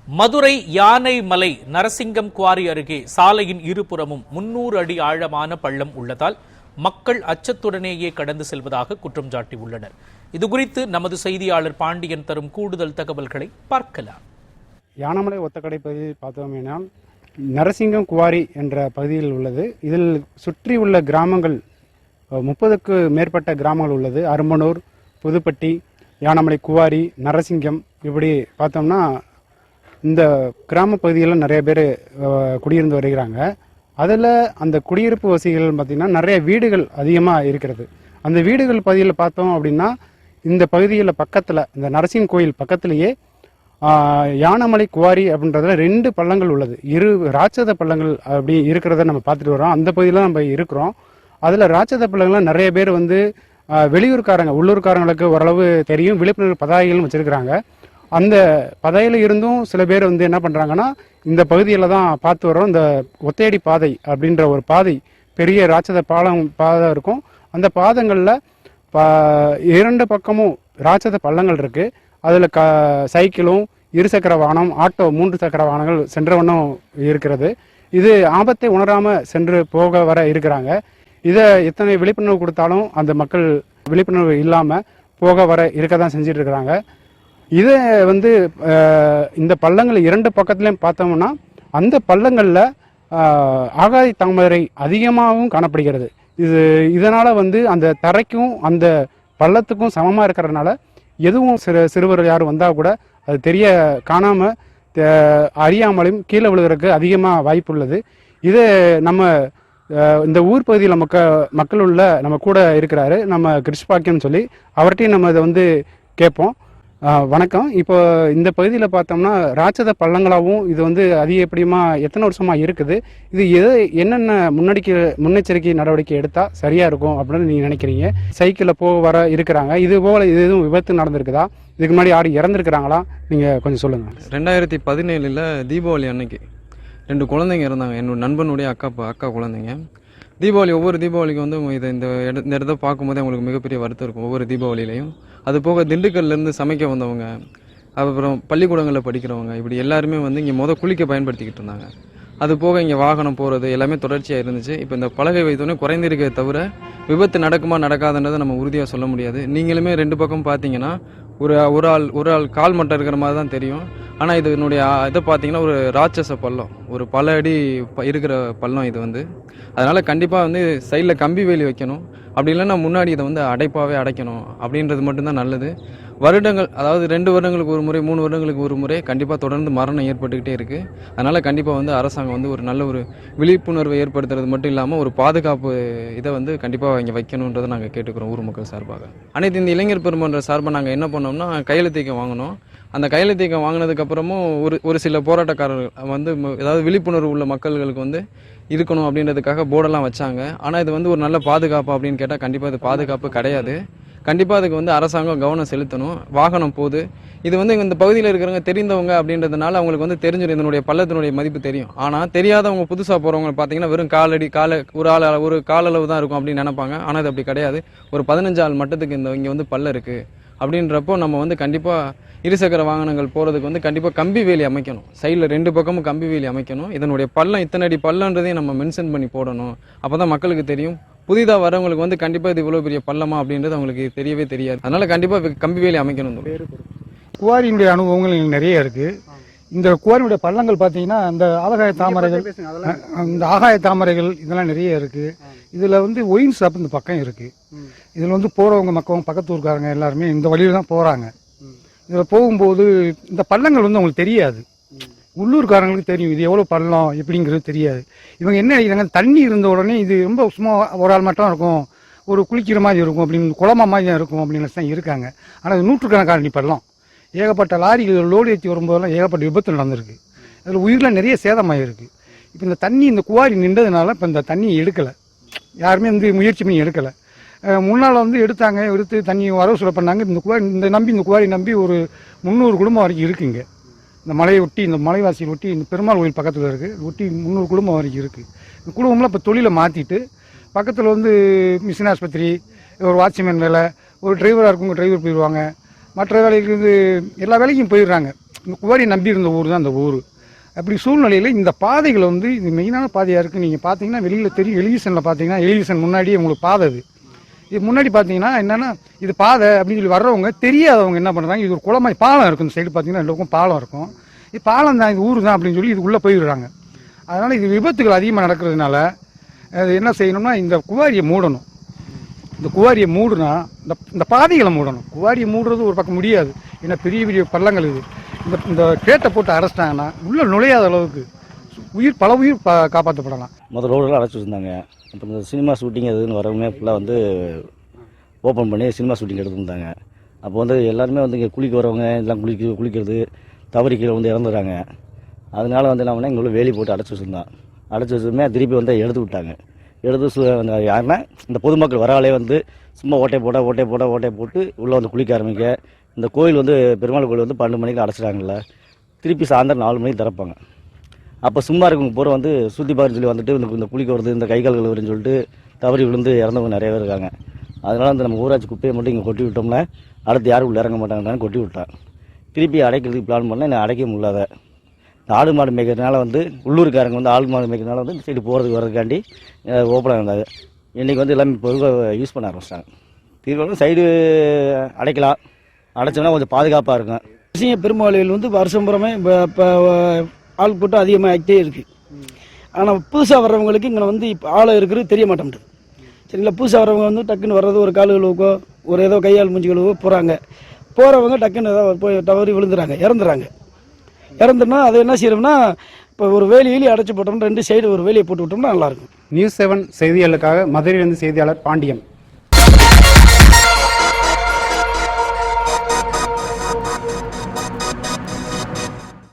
Madurai Yanaimalai Narasingam quarry அருகே சாலையின் இருபுறமும் 300 அடி ஆழமான பள்ளம் உள்ளதால் மக்கள் அச்சத்துடனேயே கடந்து செல்வதாக குற்றம் சாட்டியுள்ளனர். இதுகுறித்து நமது செய்தியாளர் பாண்டியன் தரும் கூடுதல் தகவல்களை பார்க்கலாம். யானைமலை ஒத்தக்கடை பகுதியில் பார்த்தோமேனால் நரசிங்கம் குவாரி என்ற பகுதியில் உள்ளது. இதில் சுற்றி உள்ள கிராமங்கள் 30க்கு மேற்பட்ட கிராமங்கள் உள்ளது. அரும்பனூர், புதுப்பட்டி, யானைமலை குவாரி, நரசிங்கம், இப்படி பார்த்தோம்னா இந்த கிராம பகுதிகளில் நிறைய பேர் குடியிருந்து வருகிறாங்க. அதில் அந்த குடியிருப்பு வசதிகள் பார்த்திங்கன்னா நிறைய வீடுகள் அதிகமாக இருக்கிறது. அந்த வீடுகள் பகுதியில் பார்த்தோம் அப்படின்னா இந்த பகுதியில் பக்கத்தில் இந்த நரசிங்க கோயில் பக்கத்திலேயே யானைமலை குவாரி அப்படின்றதுல 2 பள்ளங்கள் உள்ளது. 2 ராட்சத பள்ளங்கள் அப்படி இருக்கிறத நம்ம பார்த்துட்டு வரோம். அந்த பகுதியில் நம்ம இருக்கிறோம். அதில் ராட்சத பள்ளங்கள்லாம் நிறைய பேர் வந்து வெளியூர்காரங்க, உள்ளூர்காரங்களுக்கு ஓரளவு தெரியும், விழிப்புணர்வு பதாகைகளும் வச்சுருக்கிறாங்க. அந்த பதையில் இருந்தும் சில பேர் வந்து என்ன பண்ணுறாங்கன்னா இந்த பகுதியில் தான் பார்த்து வரோம். இந்த ஒத்தையடி பாதை அப்படின்ற ஒரு பாதை, பெரிய ராட்சத பாதை இருக்கும். அந்த பாதங்களில் 2 பக்கமும் ராட்சத பள்ளங்கள் இருக்குது. அதில் சைக்கிளும், இருசக்கர வாகனம், ஆட்டோ, 3 சக்கர வாகனங்கள் சென்ற வண்ணம் இருக்கிறது. இது ஆபத்தை உணராமல் சென்று போக வர இருக்கிறாங்க. இதை எத்தனை விழிப்புணர்வு கொடுத்தாலும் அந்த மக்கள் விழிப்புணர்வு இல்லாமல் போக வர இருக்க தான் செஞ்சுட்டு இருக்கிறாங்க. இதை வந்து இந்த பள்ளங்கள் 2 பக்கத்துலையும் பார்த்தோம்னா அந்த பள்ளங்களில் ஆகாய தாமரை அதிகமாகவும் காணப்படுகிறது. இதனால் வந்து அந்த தரைக்கும் அந்த பள்ளத்துக்கும் சமமாக இருக்கிறதுனால எதுவும் சிறுவர் யாரும் வந்தால் கூட அது தெரிய காணாமல் அறியாமலையும் கீழே விழுகிறதுக்கு அதிகமாக வாய்ப்பு உள்ளது. இதை நம்ம இந்த ஊர் பகுதியில் மக்கள் உள்ள நம்ம கூட இருக்கிறாரு நம்ம கிருஷ்பாக்கியம்னு சொல்லி, அவர்கிட்டையும் நம்ம இதை வந்து கேட்போம். வணக்கம். இப்போ இந்த பகுதியில் பார்த்தோம்னா ராட்சத பள்ளங்களாகவும் இது வந்து அதிகப்படியாக எத்தனை வருஷமாக இருக்குது? இது என்னென்ன முன்னெச்சரிக்கை நடவடிக்கை எடுத்தால் சரியாக இருக்கும் அப்படின்னு நீங்கள் நினைக்கிறீங்க? சைக்கிளில் போக வர இருக்கிறாங்க, இது போல் இது எதுவும் விபத்து நடந்திருக்குதா? இதுக்கு முன்னாடி யாரும் இறந்துருக்கிறாங்களா? நீங்கள் கொஞ்சம் சொல்லுங்கள். 2017 தீபாவளி அன்னைக்கு 2 குழந்தைங்க இருந்தாங்க. என்னோட நண்பனுடைய அக்கா குழந்தைங்க. ஒவ்வொரு தீபாவளிக்கும் வந்து இந்த இடத்த பார்க்கும்போதே அவங்களுக்கு மிகப்பெரிய வருத்தம் இருக்கும். ஒவ்வொரு தீபாவளியிலையும் அது போக திண்டுக்கல்லேருந்து சமைக்க வந்தவங்க, அப்புறம் பள்ளிக்கூடங்களில் படிக்கிறவங்க, இப்படி எல்லாருமே வந்து இங்கே குளிக்க பயன்படுத்திக்கிட்டு இருந்தாங்க. அது போக இங்கே வாகனம் போகிறது எல்லாமே தொடர்ச்சியாக இருந்துச்சு. இப்போ இந்த பலகை வைத்தோடனே குறைந்திருக்கே தவிர விபத்து நடக்குமா நடக்காதுன்றதை நம்ம உறுதியாக சொல்ல முடியாது. நீங்களுமே 2 பக்கம் பார்த்தீங்கன்னா ஒரு ஆள் கால் மட்டம் இருக்கிற மாதிரி தான் தெரியும். ஆனால் இதனுடைய இதை பார்த்தீங்கன்னா ஒரு ராட்சச பள்ளம், ஒரு பல அடி இருக்கிற பள்ளம் இது வந்து. அதனால் கண்டிப்பாக வந்து சைடில் கம்பி வேலி வைக்கணும், அப்படி இல்லைன்னா முன்னாடி இதை வந்து அடைப்பாகவே அடைக்கணும் அப்படின்றது மட்டும்தான் நல்லது. வருடங்கள், அதாவது 2 வருடங்களுக்கு ஒரு முறை, 3 வருடங்களுக்கு ஒரு முறை கண்டிப்பாக தொடர்ந்து மரணம் ஏற்பட்டுக்கிட்டே இருக்குது. அதனால் கண்டிப்பாக வந்து அரசாங்கம் வந்து ஒரு நல்ல ஒரு விழிப்புணர்வை ஏற்படுத்துறது மட்டும் இல்லாமல் ஒரு பாதுகாப்பு இதை வந்து கண்டிப்பாக இங்கே வைக்கணுன்றதை நாங்கள் கேட்டுக்கிறோம் ஊர் மக்கள் சார்பாக. அனைத்து இந்த இளைஞர் பெருமன்ற சார்பாக நாங்கள் என்ன பண்ணோம்னா கையெழுத்திக்கம் வாங்கினோம். அந்த கையெழுத்திக்கம் வாங்கினதுக்கப்புறமும் ஒரு சில போராட்டக்காரர்கள் வந்து ஏதாவது விழிப்புணர்வு உள்ள மக்களுக்கு வந்து இருக்கணும் அப்படின்றதுக்காக போர்டெல்லாம் வச்சாங்க. ஆனால் இது வந்து ஒரு நல்ல பாதுகாப்பு அப்படின்னு கேட்டால் கண்டிப்பாக இது பாதுகாப்பு கிடையாது. கண்டிப்பாக அதுக்கு வந்து அரசாங்கம் கவனம் செலுத்தணும். வாகனம் போகுது, இது வந்து இந்த பகுதியில் இருக்கிறவங்க தெரிந்தவங்க அப்படின்றதுனால அவங்களுக்கு வந்து தெரிஞ்சிடும், இதனுடைய பள்ளத்தினுடைய மதிப்பு தெரியும். ஆனால் தெரியாதவங்க புதுசாக போகிறவங்க பார்த்தீங்கன்னா வெறும் ஒரு காலளவு தான் இருக்கும் அப்படின்னு நினைப்பாங்க. ஆனால் இது அப்படி கிடையாது. ஒரு 15 ஆள் மட்டத்துக்கு இங்கே வந்து பள்ளம் இருக்குது அப்படின்றப்போ நம்ம வந்து கண்டிப்பாக இருசக்கர வாகனங்கள் போகிறதுக்கு வந்து கண்டிப்பாக கம்பி வேலி அமைக்கணும். சைடில் 2 பக்கமும் கம்பி வேலி அமைக்கணும். இதனுடைய பள்ளம் இத்தனை அடி பள்ளன்றதையும் நம்ம மென்ஷன் பண்ணி போடணும். அப்போ தான் மக்களுக்கு தெரியும். புதிதாக வரவங்களுக்கு வந்து கண்டிப்பாக இது இவ்வளோ பெரிய பள்ளமா அப்படின்றது அவங்களுக்கு தெரியவே தெரியாது. அதனால் கண்டிப்பாக கம்பி வேலி அமைக்கணும். குவாரியினுடைய அனுபவங்கள் நிறைய இருக்குது. இந்த குவாரியுடைய பள்ளங்கள் பார்த்தீங்கன்னா இந்த ஆகாய தாமரைகள் இதெல்லாம் நிறைய இருக்குது. இதில் வந்து ஒயின் ஷாப் இந்த பக்கம் இருக்குது. இதில் வந்து போகிறவங்க மக்கள் பக்கத்து ஊருக்காரங்க எல்லாருமே இந்த வழியில் தான் போகிறாங்க. இதில் போகும்போது இந்த பள்ளங்கள் வந்து அவங்களுக்கு தெரியாது. உள்ளூர்காரங்களுக்கு தெரியும் இது எவ்வளோ பள்ளம் எப்படிங்கிறது தெரியாது. இவங்க என்ன நினைக்கிறாங்க, தண்ணி இருந்த உடனே இது ரொம்ப சும்மா ஒரு ஆள் மட்டும் இருக்கும், ஒரு குளிக்கிற மாதிரி இருக்கும், அப்படின்னு குளமா மாதிரி தான் இருக்கும் அப்படின்னு தான் இருக்காங்க. ஆனால் இது நூற்றுக்கணக்கான பள்ளம். ஏகப்பட்ட லாரிகள் லோடு ஏற்றி வரும்போதெல்லாம் ஏகப்பட்ட விபத்து நடந்திருக்கு. அதில் உயிரில் நிறைய சேதமாகிருக்கு. இப்போ இந்த தண்ணி இந்த குவாரி நின்றதுனால இப்போ இந்த தண்ணியை எடுக்கலை, யாருமே வந்து முயற்சி பண்ணி எடுக்கலை. முன்னால் வந்து எடுத்து தண்ணி வரவு சுட பண்ணாங்க. இந்த குவாரி நம்பி ஒரு 300 குடும்பம் வரைக்கும் இருக்குங்க. இந்த மலையை ஒட்டி, இந்த மலைவாசியை ஒட்டி, இந்த பெருமாள் கோயில் பக்கத்தில் இருக்குது, ஒட்டி 300 குடும்பம் வரைக்கும் இருக்குது. இந்த குடும்பம்லாம் இப்போ தொழிலை மாற்றிட்டு பக்கத்தில் வந்து மிஷின் ஆஸ்பத்திரி, ஒரு வாட்ச்மேன் வேலை, ஒரு டிரைவராக இருக்கவங்க டிரைவர் போயிடுவாங்க, மற்ற வேலைக்கு எல்லா வேலைக்கும் போயிடுறாங்க. இந்த குவாரியை நம்பி இருந்த ஊர் தான் அந்த ஊர். அப்படி சூழ்நிலையில் இந்த பாதைகள் வந்து இது மெயினான பாதையாக இருக்குது. நீங்கள் பார்த்தீங்கன்னா வெளியில் தெரியும், எலிவிஷனில் பார்த்தீங்கன்னா எலிவிஷன் முன்னாடியே உங்களுக்கு பாதை இது முன்னாடி பார்த்தீங்கன்னா என்னென்னா இது பாதை அப்படின்னு சொல்லி வர்றவங்க தெரியாதவங்க என்ன பண்ணுறாங்க, இது ஒரு குளமாய் பாலம் இருக்கும். இந்த சைடு பார்த்தீங்கன்னா ரெண்டு பக்கம் பாலம் இருக்கும். இது பாலம் தான், இது ஊர் தான் அப்படின்னு சொல்லி இதுக்குள்ளே போயிடுறாங்க. அதனால் இது விபத்துகள் அதிகமாக நடக்கிறதுனால அது என்ன செய்யணும்னா இந்த குவாரியை மூடணும். இந்த குவாரியை மூடுனா இந்த பாதைகளை மூடணும். குவாரியை மூடுறது ஒரு பக்கம் முடியாது, ஏன்னா பெரிய பெரிய பள்ளங்கள் இது. இந்த கேட்டை போட்டு அடைச்சிட்டாங்கன்னா உள்ளே நுழையாத அளவுக்கு பல உயிர் காப்பாற்றப்படலாம். முதல் ரோடெல்லாம் அடைச்சி வச்சுருந்தாங்க. அப்புறம் இந்த சினிமா ஷூட்டிங் எதுன்னு வரவங்க ஃபுல்லாக வந்து ஓப்பன் பண்ணி சினிமா ஷூட்டிங் எடுத்துருந்தாங்க. அப்போ வந்து எல்லாருமே வந்து இங்கே குளிக்க வரவங்க எல்லாம் குளிக்கிறது தவறி கீழே வந்து இறந்துடுறாங்க. அதனால வந்து என்ன பண்ணால் இங்கே வேலி போட்டு அடைச்சி வச்சுருந்தான். அடைச்சி வச்சதுமே திருப்பி வந்து எடுத்து விட்டாங்க. எடுத்து யாருன்னா இந்த பொதுமக்கள் வராலே வந்து சும்மா ஓட்டை போட்டு உள்ளே வந்து குளிக்க ஆரம்பிக்க. இந்த கோயில் வந்து பெருமாள் கோயில் வந்து 12 மணிக்கு அடைச்சிட்டாங்கல்ல, திருப்பி சாயந்தரம் 4 மணிக்கு திறப்பாங்க. அப்போ சும்மா இருக்கவங்க பூரா வந்து சுற்றி பாருன்னு சொல்லி வந்துட்டு இந்த குளிக்க வருது, இந்த கை கால் கழுவுறதுன்னு சொல்லிட்டு தவறி விழுந்து இறந்தவங்க நிறைய பேர் இருக்காங்க. அதனால் வந்து நம்ம ஊராட்சி குப்பையை மட்டும் இங்கே கொட்டி விட்டோம்னா அடுத்து யாரும் உள்ள இறங்க மாட்டாங்கன்னு கொட்டி விட்டான். திருப்பி அடைக்கிறதுக்கு பிளான் பண்ணால் நான் அடைக்க முடியாத. இந்த ஆடு மாடு மேய்க்கிறதுனால வந்து உள்ளூர்காரங்க வந்து ஆடு மாடு மேய்க்கிறதுனால வந்து இந்த சைடு போகிறதுக்கு வர்றதுக்காண்டி ஓப்பனாக இருந்தாங்க. இன்றைக்கி வந்து எல்லாமே பொதுவாக யூஸ் பண்ண ஆரம்பிச்சிட்டாங்க. தீர்வு சைடு அடைக்கலாம், அடைச்சோம்னா கொஞ்சம் பாதுகாப்பாக இருக்கும். நரசிங்க பெருமாளையில் வந்து வருஷம் புறமே இப்போ ஆள் கூட்டம் அதிகமாக ஆகிட்டே இருக்குது. ஆனால் புதுசாக வர்றவங்களுக்கு இங்கே வந்து இப்போ ஆள் இருக்கிறது தெரிய மாட்டேங்குது. சரிங்களா, புதுசாக வர்றவங்க வந்து டக்குன்னு வர்றது ஒரு கால் கழுவுக்கோ ஒரு ஏதோ கையால் மூஞ்சி கழுவோ போகிறவங்க டக்குன்னு ஏதோ போய் தவறி விழுந்துறாங்க, இறந்துனா அது என்ன செய்யறோம்னா இப்போ ஒரு வேலி அடைச்சி போட்டோம்னா 2 சைடு ஒரு வேலியை போட்டு விட்டோம்னா நல்லாயிருக்கும். நியூஸ் 7 செய்திகளுக்காக மதுரையிலிருந்து செய்தியாளர் பாண்டியன்.